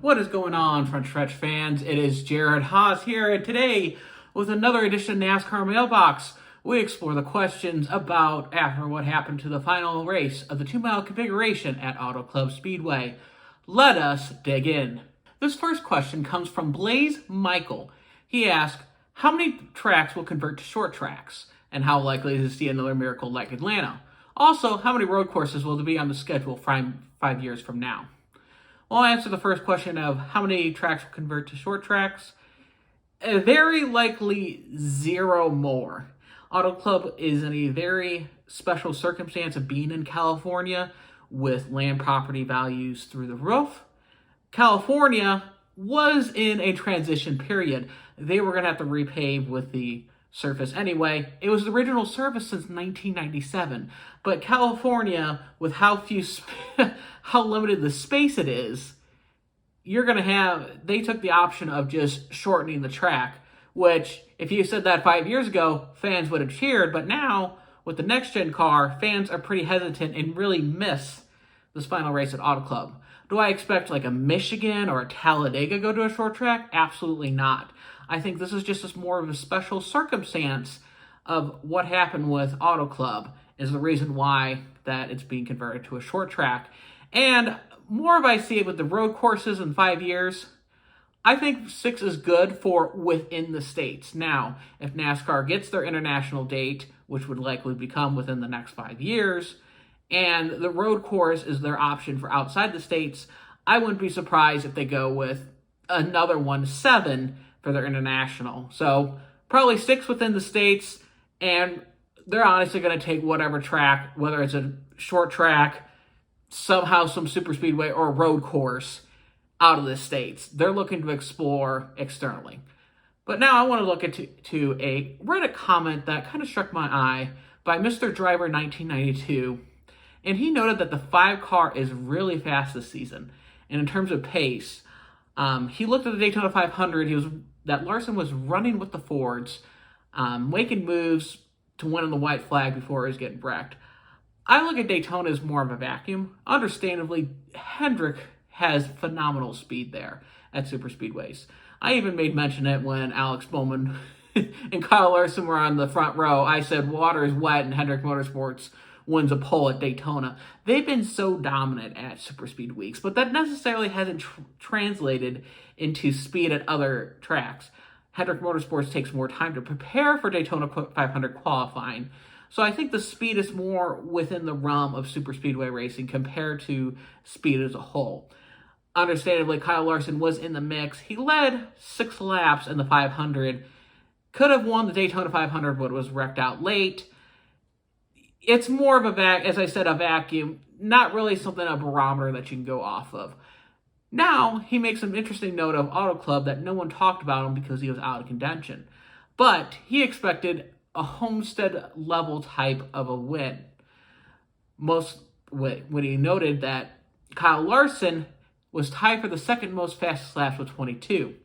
What is going on, Frontstretch fans? It is Jared Haas here, and today, with another edition of NASCAR Mailbox, we explore the questions about after what happened to the final race of the 2-mile configuration at Auto Club Speedway. Let us dig in. This first question comes from Blaze Michael. He asked, how many tracks will convert to short tracks, and how likely is to see another miracle like Atlanta? Also, how many road courses will there be on the schedule 5 years from now? Well, I'll answer the first question of how many tracks will convert to short tracks. Very likely 0 more. Auto Club is in a very special circumstance of being in California with land property values through the roof. California was in a transition period. They were going to have to repave with the surface anyway. It was the original surface since 1997, but California, with how limited the space it is, they took the option of just shortening the track, which if you said that 5 years ago, fans would have cheered, but now with the next gen car, fans are pretty hesitant and really miss this final race at Auto Club. Do I expect like a Michigan or a Talladega go to a short track? Absolutely not. I think this is just more of a special circumstance of what happened with Auto Club is the reason why that it's being converted to a short track. And more if I see it with the road courses in 5 years, I think 6 is good for within the states. Now, if NASCAR gets their international date, which would likely become within the next 5 years, and the road course is their option for outside the states, I wouldn't be surprised if they go with another 7 for their international. So probably 6 within the states, and they're honestly going to take whatever track, whether it's a short track, somehow some super speedway, or a road course out of the states. They're looking to explore externally. But now I want to look at a Reddit comment that kind of struck my eye by Mr. Driver 1992. And he noted that the 5 car is really fast this season. And in terms of pace, he looked at the Daytona 500. That Larson was running with the Fords, making moves to win on the white flag before he was getting wrecked. I look at Daytona as more of a vacuum. Understandably, Hendrick has phenomenal speed there at super speedways. I even made mention it when Alex Bowman and Kyle Larson were on the front row. I said water is wet and Hendrick Motorsports wins a pole at Daytona. They've been so dominant at super speed weeks, but that necessarily hasn't translated into speed at other tracks. Hendrick Motorsports takes more time to prepare for Daytona 500 qualifying. So I think the speed is more within the realm of super speedway racing compared to speed as a whole. Understandably, Kyle Larson was in the mix. He led 6 laps in the 500. Could have won the Daytona 500, but was wrecked out late. It's more of a vacuum, not really something, a barometer that you can go off of. Now, he makes some interesting note of Auto Club that no one talked about him because he was out of contention. But he expected a Homestead level type of a win. When he noted that Kyle Larson was tied for the second most fastest laps with 22,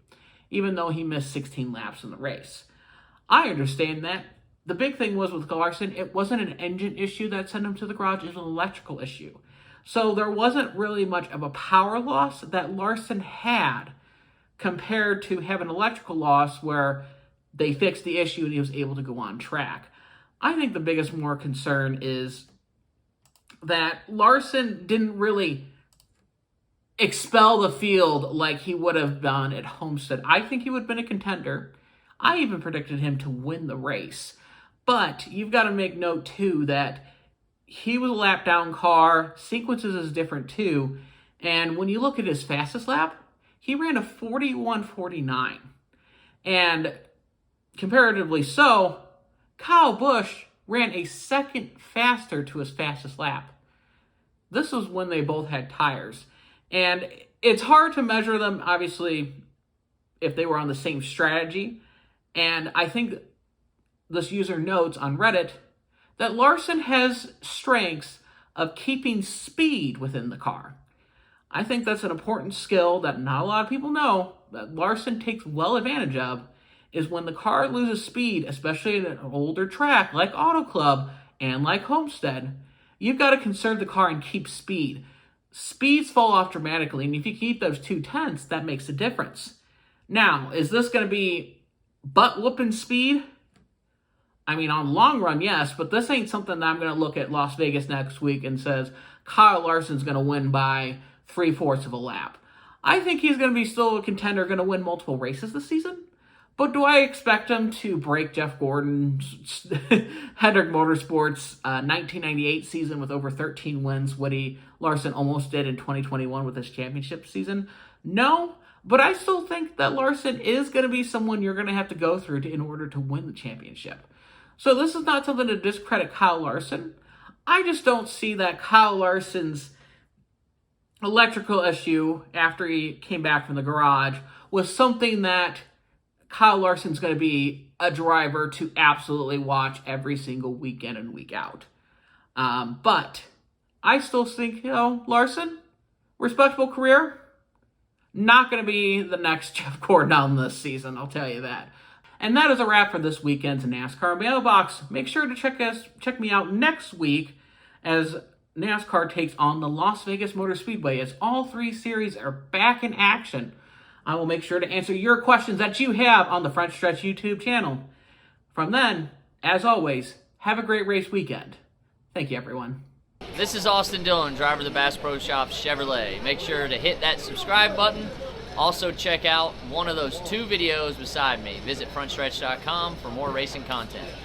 even though he missed 16 laps in the race. I understand that. The big thing was with Larson, it wasn't an engine issue that sent him to the garage, it was an electrical issue. So there wasn't really much of a power loss that Larson had compared to having an electrical loss where they fixed the issue and he was able to go on track. I think the biggest more concern is that Larson didn't really expel the field like he would have done at Homestead. I think he would have been a contender. I even predicted him to win the race. But you've got to make note, too, that he was a lap down car. Sequences is different, too. And when you look at his fastest lap, he ran a 41.49. And comparatively so, Kyle Busch ran a second faster to his fastest lap. This was when they both had tires. And it's hard to measure them, obviously, if they were on the same strategy. And I think this user notes on Reddit that Larson has strengths of keeping speed within the car. I think that's an important skill that not a lot of people know, that Larson takes well advantage of, is when the car loses speed, especially at an older track like Auto Club and like Homestead, you've got to conserve the car and keep speed. speeds fall off dramatically, and if you keep those 2/10, that makes a difference. Now, is this going to be butt-whooping speed? I mean, on long run, yes, but this ain't something that I'm going to look at Las Vegas next week and says Kyle Larson's going to win by 3/4 of a lap. I think he's going to be still a contender, going to win multiple races this season. But do I expect him to break Jeff Gordon's Hendrick Motorsports 1998 season with over 13 wins, what Larson almost did in 2021 with his championship season? No, but I still think that Larson is going to be someone you're going to have to go through in order to win the championship. So this is not something to discredit Kyle Larson. I just don't see that Kyle Larson's electrical issue after he came back from the garage was something that Kyle Larson's going to be a driver to absolutely watch every single week in and week out. But I still think, Larson, respectable career, not going to be the next Jeff Gordon this season, I'll tell you that. And that is a wrap for this weekend's NASCAR Mailbox. Make sure to check me out next week as NASCAR takes on the Las Vegas Motor Speedway as all 3 series are back in action. I will make sure to answer your questions that you have on the Frontstretch YouTube channel. From then, as always, have a great race weekend. Thank you, everyone. This is Austin Dillon, driver of the Bass Pro Shops Chevrolet. Make sure to hit that subscribe button. Also check out one of those 2 videos beside me. Visit frontstretch.com for more racing content.